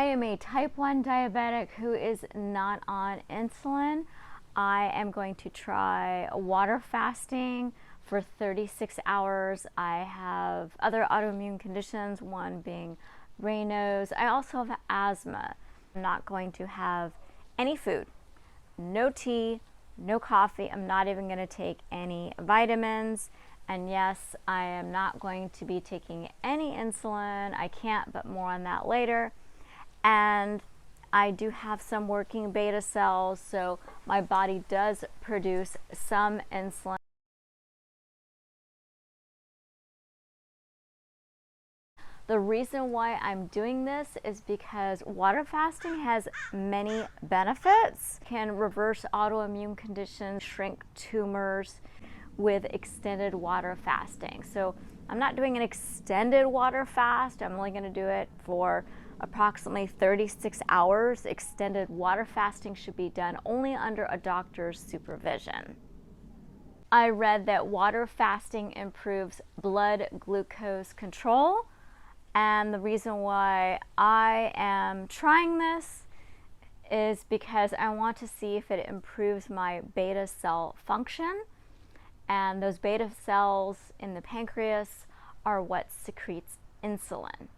I am a type 1 diabetic who is not on insulin. I am going to try water fasting for 36 hours. I have other autoimmune conditions, one being Raynaud's. I also have asthma. I'm not going to have any food, no tea, no coffee. I'm not even going to take any vitamins. And yes, I am not going to be taking any insulin. I can't, but more on that later. And I do have some working beta cells, so my body does produce some insulin. The reason why I'm doing this is because water fasting has many benefits. It can reverse autoimmune conditions, shrink tumors with extended water fasting. So I'm not doing an extended water fast. I'm only going to do it for approximately 36 hours. Extended water fasting should be done only under a doctor's supervision. I read that water fasting improves blood glucose control, and the reason why I am trying this is because I want to see if it improves my beta cell function, and those beta cells in the pancreas are what secretes insulin.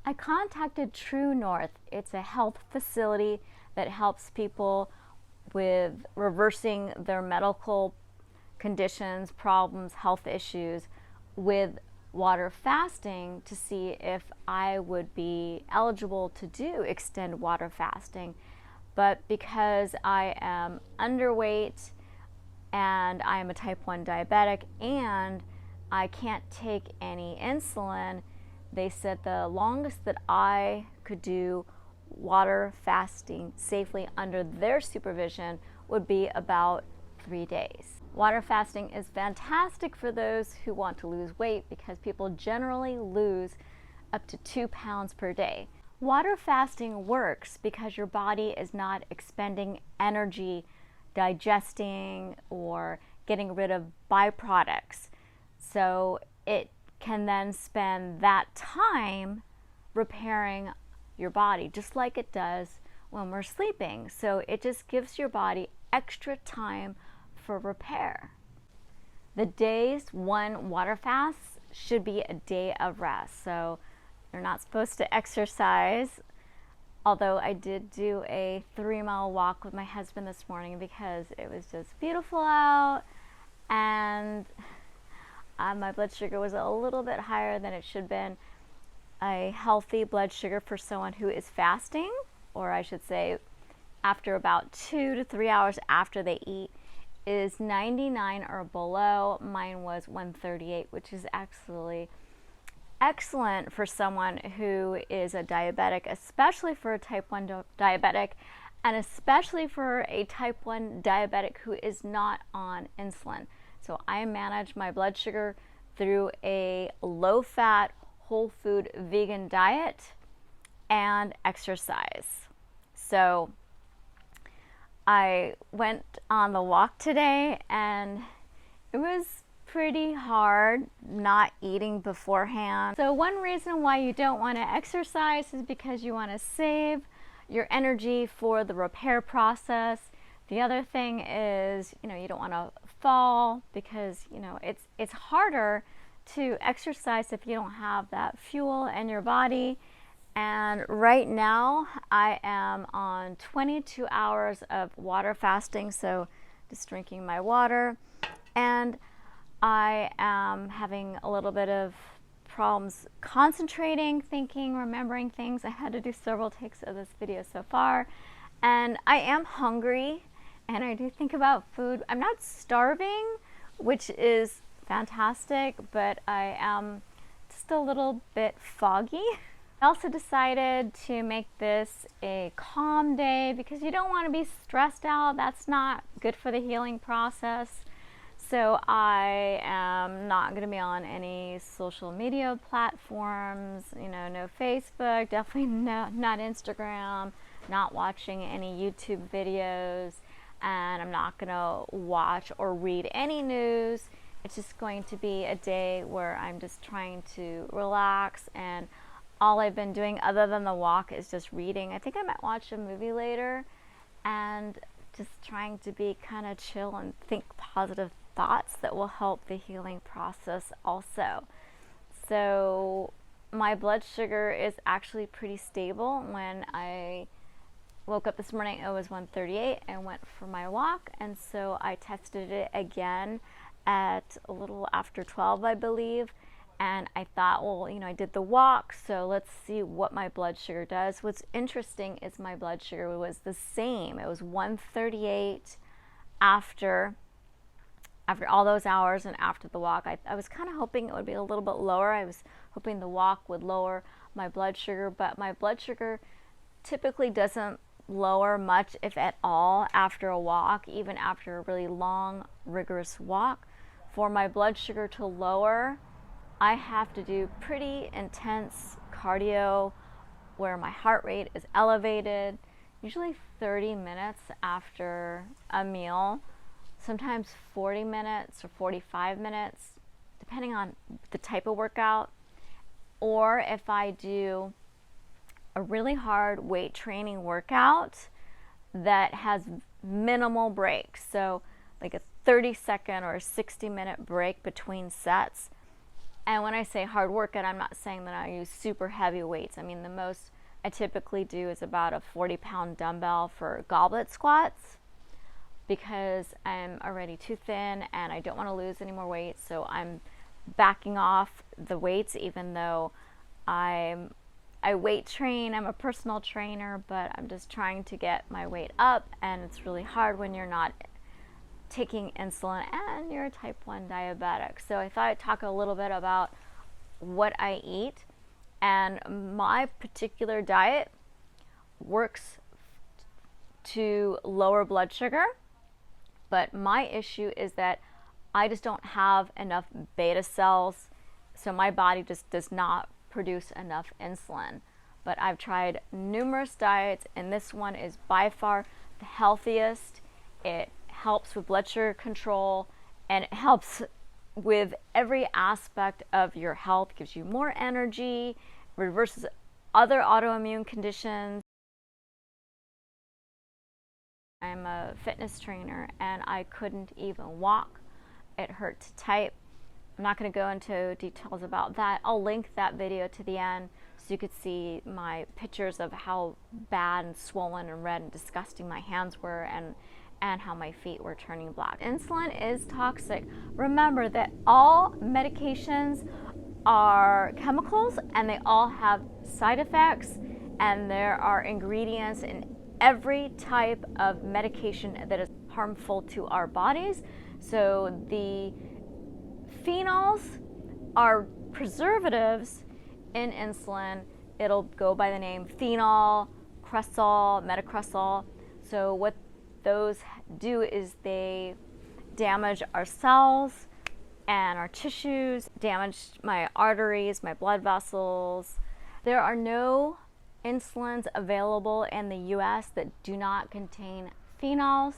I contacted True North. It's a health facility that helps people with reversing their medical conditions, problems, health issues with water fasting to see if I would be eligible to do extended water fasting. But because I am underweight and I am a type 1 diabetic and I can't take any insulin, they said the longest that I could do water fasting safely under their supervision would be about 3 days. Water fasting is fantastic for those who want to lose weight because people generally lose up to 2 pounds per day. Water fasting works because your body is not expending energy digesting or getting rid of byproducts. So it can then spend that time repairing your body, just like it does when we're sleeping. So it just gives your body extra time for repair. The days one water fast should be a day of rest. So you're not supposed to exercise, although I did do a 3-mile walk with my husband this morning because it was just beautiful out, and my blood sugar was a little bit higher than it should have been. A healthy blood sugar for someone who is fasting, or I should say after about 2 to 3 hours after they eat, is 99 or below. Mine was 138, which is actually excellent for someone who is a diabetic, especially for a type 1 diabetic, and especially for a type 1 diabetic who is not on insulin. So I manage my blood sugar through a low-fat, whole food vegan diet and exercise. So I went on the walk today and it was pretty hard not eating beforehand. So one reason why you don't want to exercise is because you want to save your energy for the repair process. The other thing is, you don't want to fall because, it's harder to exercise if you don't have that fuel in your body. And right now I am on 22 hours of water fasting, so just drinking my water, and I am having a little bit of problems concentrating, thinking, remembering things. I had to do several takes of this video so far, and I am hungry and I do think about food. I'm not starving, which is fantastic, but I am just a little bit foggy. I also decided to make this a calm day because you don't want to be stressed out. That's not good for the healing process. So I am not going to be on any social media platforms, no Facebook, definitely not Instagram, not watching any YouTube videos, and I'm not going to watch or read any news. It's just going to be a day where I'm just trying to relax and all I've been doing other than the walk is just reading. I think I might watch a movie later and just trying to be kind of chill and think positive thoughts that will help the healing process also. So my blood sugar is actually pretty stable. When I woke up this morning, it was 138 and went for my walk, and so I tested it again at a little after 12, I believe. And I thought, well, you know, I did the walk, so let's see what my blood sugar does. What's interesting is my blood sugar was the same. It was 138 after all those hours and after the walk. I was kind of hoping it would be a little bit lower. I was hoping the walk would lower my blood sugar, but my blood sugar typically doesn't lower much, if at all, after a walk, even after a really long, rigorous walk. For my blood sugar to lower, I have to do pretty intense cardio where my heart rate is elevated, usually 30 minutes after a meal, sometimes 40 minutes or 45 minutes, depending on the type of workout. Or if I do a really hard weight training workout that has minimal breaks, so like a 30-second or a 60-minute break between sets. And when I say hard workout, I'm not saying that I use super heavy weights. I mean, the most I typically do is about a 40-pound dumbbell for goblet squats, because I'm already too thin and I don't want to lose any more weight. So I'm backing off the weights, even though I weight train. I'm a personal trainer, but I'm just trying to get my weight up, and it's really hard when you're not taking insulin and you're a type 1 diabetic. So I thought I'd talk a little bit about what I eat, and my particular diet works to lower blood sugar, but my issue is that I just don't have enough beta cells, so my body just does not produce enough insulin. But I've tried numerous diets, and this one is by far the healthiest. It helps with blood sugar control, and it helps with every aspect of your health, gives you more energy, reverses other autoimmune conditions. I'm a fitness trainer, and I couldn't even walk. It hurt to type. I'm not going to go into details about that. I'll link that video to the end so you could see my pictures of how bad and swollen and red and disgusting my hands were, and how my feet were turning black. Insulin is toxic. Remember that all medications are chemicals, and they all have side effects, and there are ingredients in every type of medication that is harmful to our bodies. So the phenols are preservatives in insulin. It'll go by the name phenol, cresol, metacresol. So what those do is they damage our cells and our tissues, damage my arteries, my blood vessels. There are no insulins available in the US that do not contain phenols.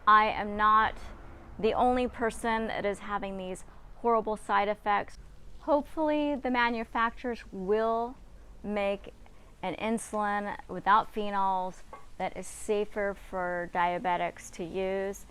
I am not the only person that is having these horrible side effects. Hopefully the manufacturers will make an insulin without phenols that is safer for diabetics to use.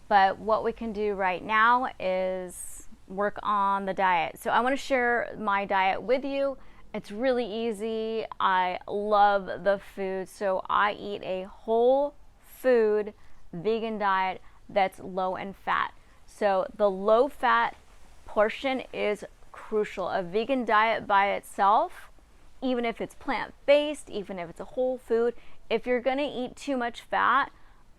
But what we can do right now is work on the diet. So I want to share my diet with you. It's really easy. I love the food. So I eat a whole food vegan diet that's low in fat. So the low fat portion is crucial. A vegan diet by itself, even if it's plant-based, even if it's a whole food, if you're going to eat too much fat,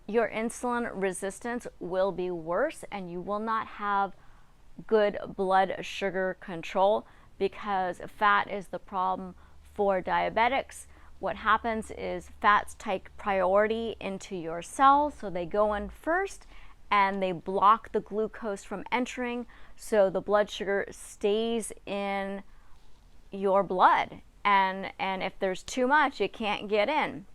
your insulin resistance will be worse, and you will not have good blood sugar control, because fat is the problem for diabetics. What happens is fats take priority into your cells, so they go in first and they block the glucose from entering, so the blood sugar stays in your blood, and if there's too much, it can't get in.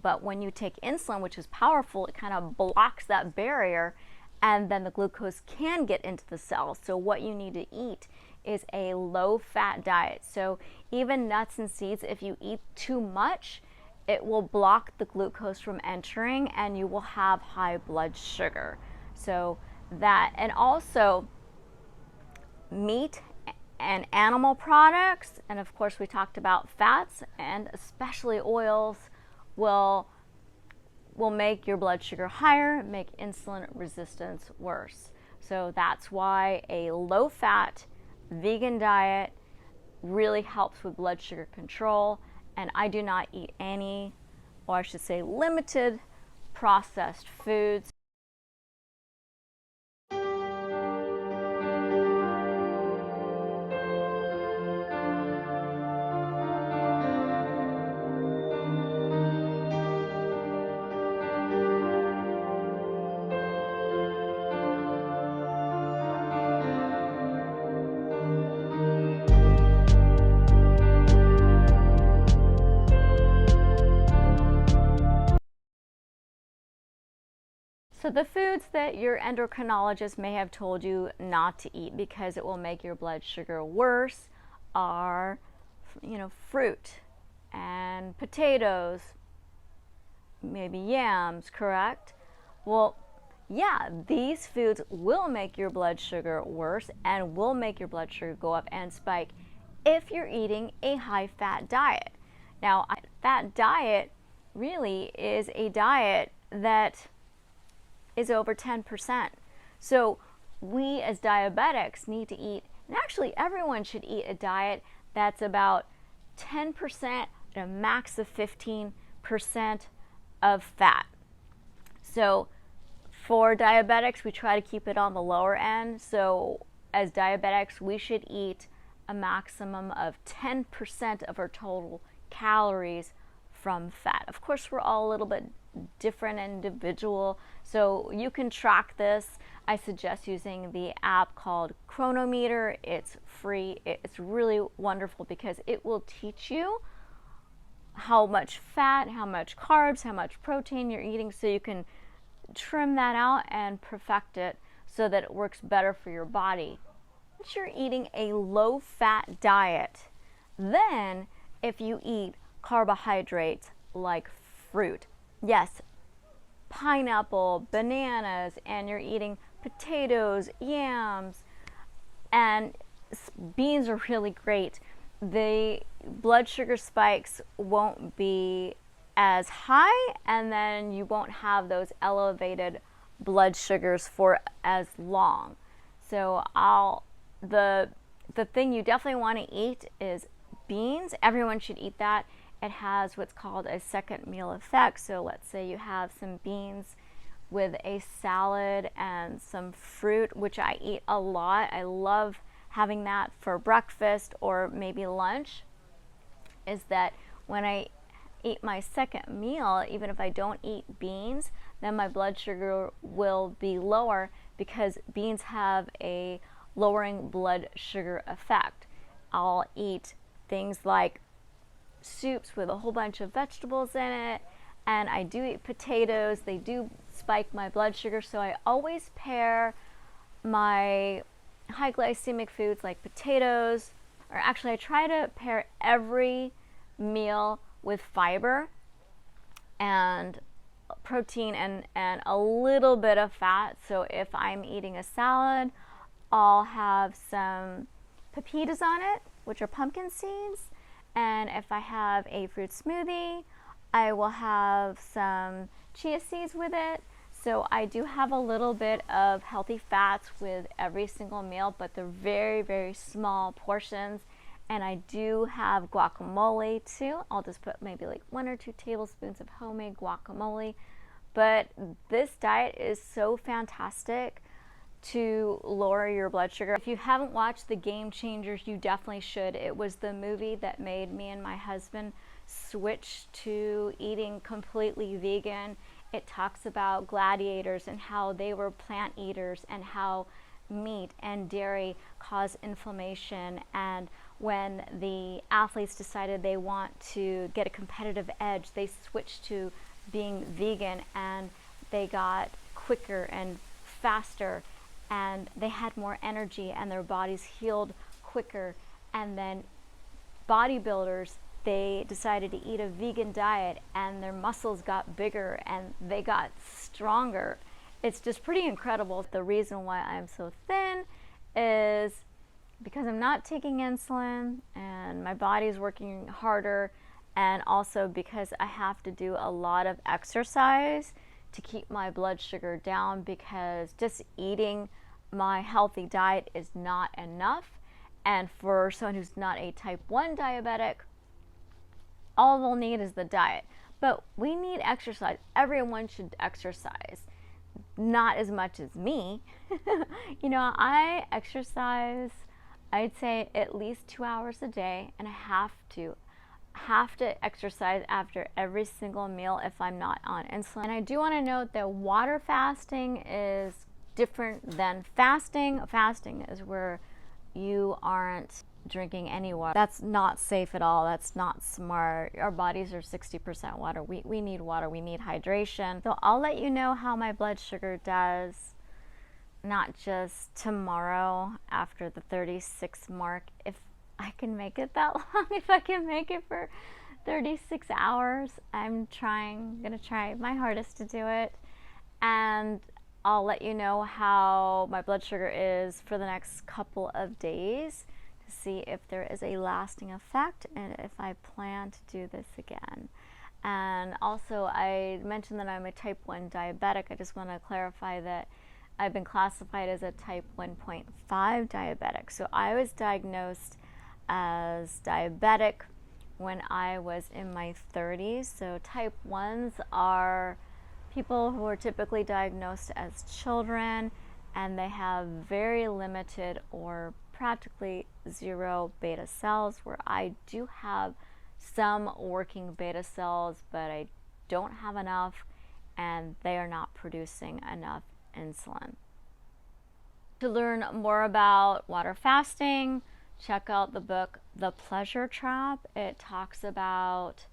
But when you take insulin, which is powerful, it kind of blocks that barrier, and then the glucose can get into the cells. So what you need to eat is a low-fat diet. So even nuts and seeds, if you eat too much, it will block the glucose from entering and you will have high blood sugar. So that, and also meat and animal products, and of course we talked about fats and especially oils, will make your blood sugar higher, make insulin resistance worse. So that's why a low-fat vegan diet really helps with blood sugar control. And I do not eat any, or I should say limited, processed foods. So the foods that your endocrinologist may have told you not to eat because it will make your blood sugar worse are, fruit and potatoes, maybe yams, correct? Well, yeah, these foods will make your blood sugar worse and will make your blood sugar go up and spike if you're eating a high-fat diet. Now, a fat diet really is a diet that is over 10%. So we as diabetics need to eat, and actually everyone should eat a diet that's about 10% and a max of 15% of fat. So for diabetics, we try to keep it on the lower end. So as diabetics, we should eat a maximum of 10% of our total calories from fat. Of course, we're all a little bit different individual, so you can track this. I suggest using the app called Chronometer. It's free. It's really wonderful because it will teach you how much fat, how much carbs, how much protein you're eating, so you can trim that out and perfect it so that it works better for your body. Once you're eating a low-fat diet, then if you eat carbohydrates like fruit, yes, pineapple, bananas, and you're eating potatoes, yams, and beans are really great. The blood sugar spikes won't be as high, and then you won't have those elevated blood sugars for as long. So the thing you definitely want to eat is beans. Everyone should eat that. It has what's called a second meal effect. So let's say you have some beans with a salad and some fruit, which I eat a lot. I love having that for breakfast or maybe lunch, is that when I eat my second meal, even if I don't eat beans, then my blood sugar will be lower because beans have a lowering blood sugar effect. I'll eat things like soups with a whole bunch of vegetables in it, and I do eat potatoes. They do spike my blood sugar, so I always pair my high glycemic foods like potatoes, or actually I try to pair every meal with fiber and protein and a little bit of fat. So if I'm eating a salad, I'll have some pepitas on it, which are pumpkin seeds. And if I have a fruit smoothie, I will have some chia seeds with it. So I do have a little bit of healthy fats with every single meal, but they're very, very small portions. And I do have guacamole too. I'll just put maybe like 1 or 2 tablespoons of homemade guacamole. But this diet is so fantastic to lower your blood sugar. If you haven't watched The Game Changers, you definitely should. It was the movie that made me and my husband switch to eating completely vegan. It talks about gladiators and how they were plant eaters and how meat and dairy cause inflammation, and when the athletes decided they want to get a competitive edge, they switched to being vegan and they got quicker and faster and they had more energy and their bodies healed quicker. And then bodybuilders, they decided to eat a vegan diet and their muscles got bigger and they got stronger. It's just pretty incredible. The reason why I'm so thin is because I'm not taking insulin and my body's working harder, and also because I have to do a lot of exercise to keep my blood sugar down, because just eating my healthy diet is not enough. And for someone who's not a type 1 diabetic, all they'll need is the diet. But we need exercise. Everyone should exercise. Not as much as me. You know, I exercise, I'd say at least 2 hours a day, and I have to exercise after every single meal if I'm not on insulin. And I do want to note that water fasting is different than fasting. Fasting is where you aren't drinking any water. That's not safe at all. That's not smart. Our bodies are 60% water. We need water. We need hydration. So I'll let you know how my blood sugar does, not just tomorrow after the 36 mark, if I can make it that long, if I can make it for 36 hours. I'm gonna try my hardest to do it. And I'll let you know how my blood sugar is for the next couple of days, to see if there is a lasting effect and if I plan to do this again. And also, I mentioned that I'm a type 1 diabetic. I just want to clarify that I've been classified as a type 1.5 diabetic. So I was diagnosed as diabetic when I was in my 30s. So type 1s are people who are typically diagnosed as children, and they have very limited or practically zero beta cells, where I do have some working beta cells, but I don't have enough, and they are not producing enough insulin. To learn more about water fasting, check out the book The Pleasure Trap. It talks about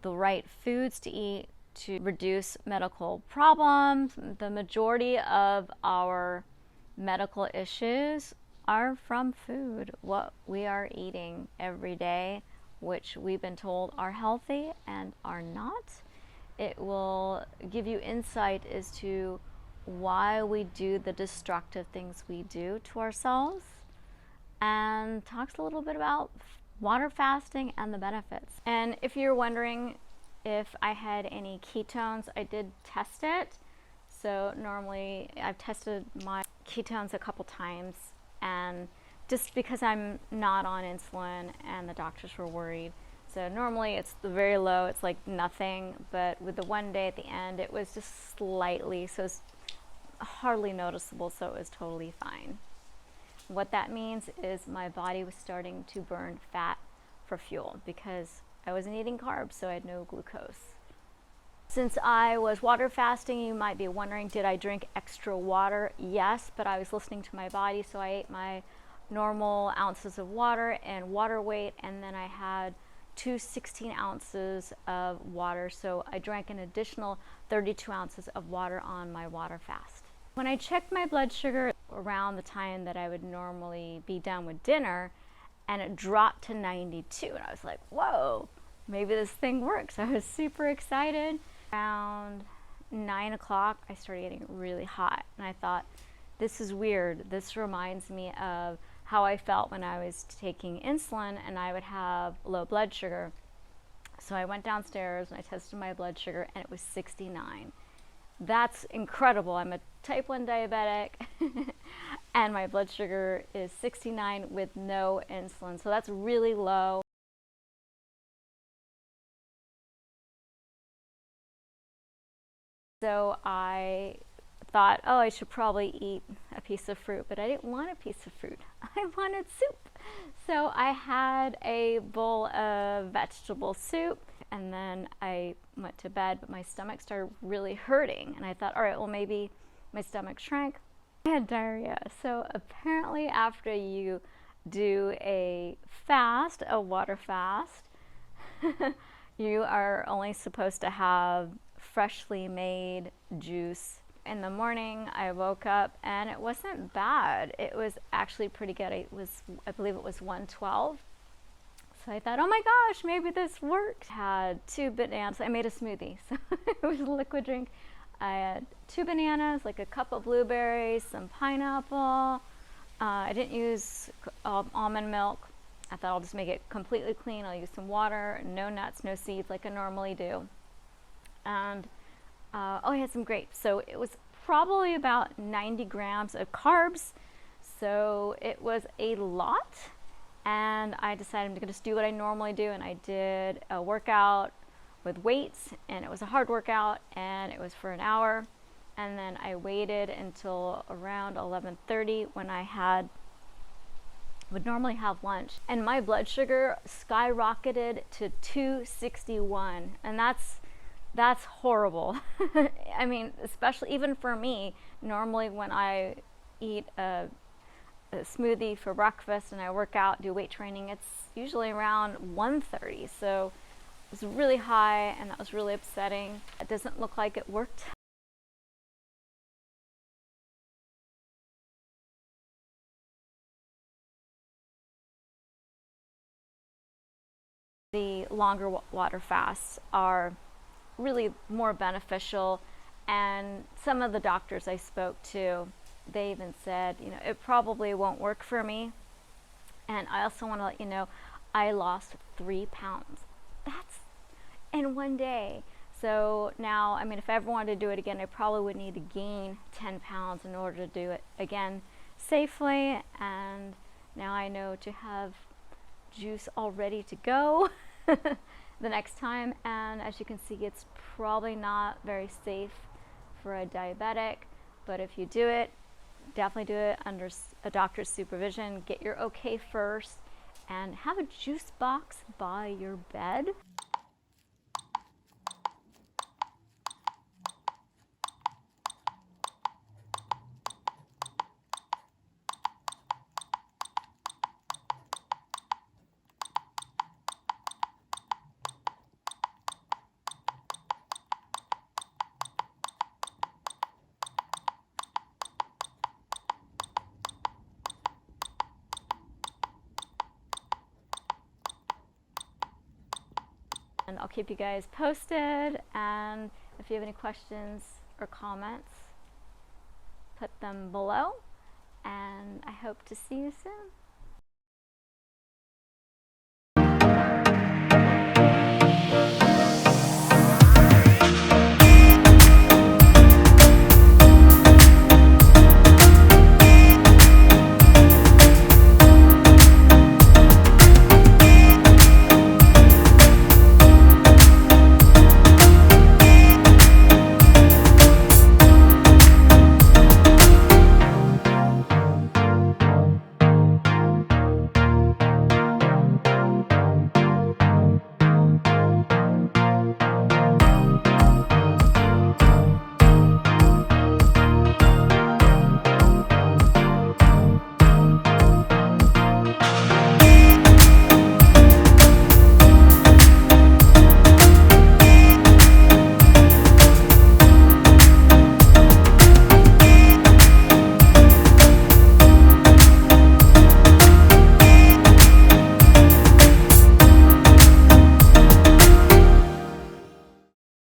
the right foods to eat to reduce medical problems. The majority of our medical issues are from food, what we are eating every day, which we've been told are healthy and are not. It will give you insight as to why we do the destructive things we do to ourselves, and talks a little bit about water fasting and the benefits. And if you're wondering if I had any ketones, I did test it. So normally I've tested my ketones a couple times, and just because I'm not on insulin and the doctors were worried. So normally it's very low, it's like nothing, but with the one day at the end, it was just slightly, so it's hardly noticeable, so it was totally fine. What that means is my body was starting to burn fat for fuel because I wasn't eating carbs, so I had no glucose. Since I was water fasting, you might be wondering, did I drink extra water? Yes, but I was listening to my body, so I ate my normal ounces of water and water weight, and then I had 2 16 ounces of water, so I drank an additional 32 ounces of water on my water fast. When I checked my blood sugar around the time that I would normally be done with dinner, and it dropped to 92, and I was like, whoa, maybe this thing works. I was super excited. Around 9 o'clock, I started getting really hot, and I thought, this is weird. This reminds me of how I felt when I was taking insulin and I would have low blood sugar. So I went downstairs and I tested my blood sugar, and it was 69. That's incredible. I'm a type 1 diabetic and my blood sugar is 69 with no insulin. So that's really low. So I thought, oh, I should probably eat a piece of fruit, but I didn't want a piece of fruit. I wanted soup. So I had a bowl of vegetable soup, and then I went to bed, but my stomach started really hurting, and I thought, all right, well, maybe my stomach shrank. I had diarrhea. So apparently after you do a fast, a water fast, you are only supposed to have freshly made juice In the morning, I woke up and it wasn't bad. It was actually pretty good. I believe it was 112. So I thought, oh my gosh, maybe this worked. Had 2 bananas. I made a smoothie, so it was a liquid drink. I had 2 bananas, like a cup of blueberries, some pineapple. I didn't use almond milk. I thought I'll just make it completely clean. I'll use some water, no nuts, no seeds like I normally do. And I had some grapes. So it was probably about 90 grams of carbs. So it was a lot. And I decided I'm going to just do what I normally do, and I did a workout with weights, and it was a hard workout, and it was for an hour, and then I waited until around 11:30 when I would normally have lunch, and my blood sugar skyrocketed to 261, and that's horrible. I mean, especially even for me, normally when I eat a smoothie for breakfast and I work out, do weight training, it's usually around 130. So it was really high, and that was really upsetting. It doesn't look like it worked. The longer water fasts are really more beneficial, and some of the doctors I spoke to, they even said, you know, it probably won't work for me. And I also want to let you know, I lost 3 pounds. That's in one day. So now, I mean, if I ever wanted to do it again, I probably would need to gain 10 pounds in order to do it again safely. And now I know to have juice all ready to go the next time. And as you can see, it's probably not very safe for a diabetic, but if you do it, definitely do it under a doctor's supervision. Get your okay first, and have a juice box by your bed. And I'll keep you guys posted, and if you have any questions or comments, put them below, and I hope to see you soon.